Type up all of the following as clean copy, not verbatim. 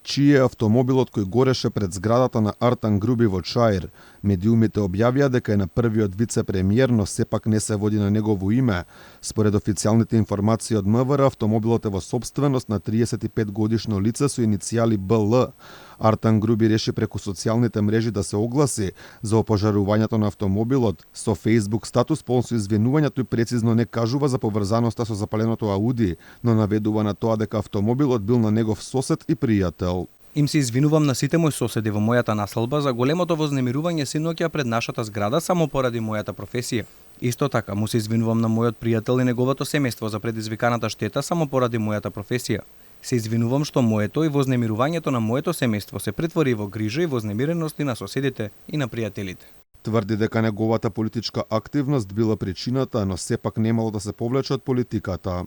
чиј е автомобилот кој гореше пред зградата на Артан Груби во Чаир. Медиумите објавија дека е на првиот вице-премиер, но сепак не се води на негово име. Според официјалните информации од МВР, автомобилот е во сопственост на 35-годишно лице со иницијали БЛ. Артан Груби реши преку социјалните мрежи да се огласи за опожарувањето на автомобилот. Со Facebook статус полн со извинувања, тој прецизно не кажува за поврзаноста со запаленото Ауди, но наведува на тоа дека автомобилот бил на негов сосед и пријател. Им се извинувам на сите мои соседи во мојата населба за големото вознемирување синоќа пред нашата зграда само поради мојата професија. Исто така му се извинувам на мојот пријател и неговото семејство за предизвиканата штета само поради мојата професија. Се извинувам што моето и вознемирувањето на моето семејство се претвори во грижа и вознемиреност и на соседите и на пријателите. Тврди дека неговата политичка активност била причината, но сепак немало да се повлече од политиката.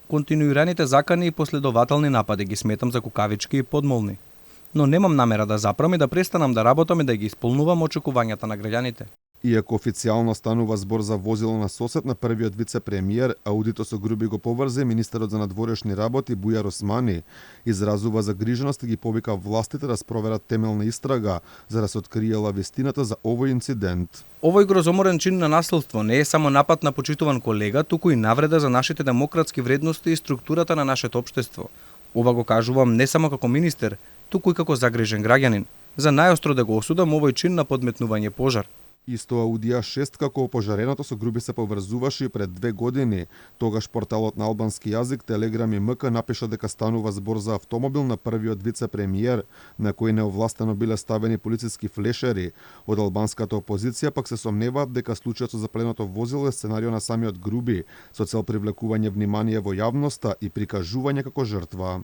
Континуираните закани и последователни напади ги сметам за кукавички и подмолни. Но немам намера да запрам и да престанам да работам и да ги исполнувам очекувањата на граѓаните. Иако официјално станува збор за возило на сосед на првиот вице-премиер, Аудито со Груби го поврзе министерот за надворешни работи Бујар Османи, изразува загриженост и ги повика властите да спроверат темелна истрага за да се откриела вистината за овој инцидент. Овој грозоморен чин на насилство не е само напад на почитуван колега, туку и навреда за нашите демократски вредности и структурата на нашето општество. Ова го кажувам не само како министер, туку и како загрижен граѓанин. За најостро да го осудам овој чин на подметнување пожар. Исто Аудија 6 како опожареното со Груби се поврзуваше и пред 2 години. Тогаш порталот на албански јазик Телеграм и МК напиша дека станува збор за автомобил на првиот вице-премиер, на кој неовластено биле ставени полициски флешери. Од албанската опозиција пак се сомневаат дека случајот со запаленото возило е сценарио на самиот Груби, со цел привлекување внимание во јавноста и прикажување како жртва.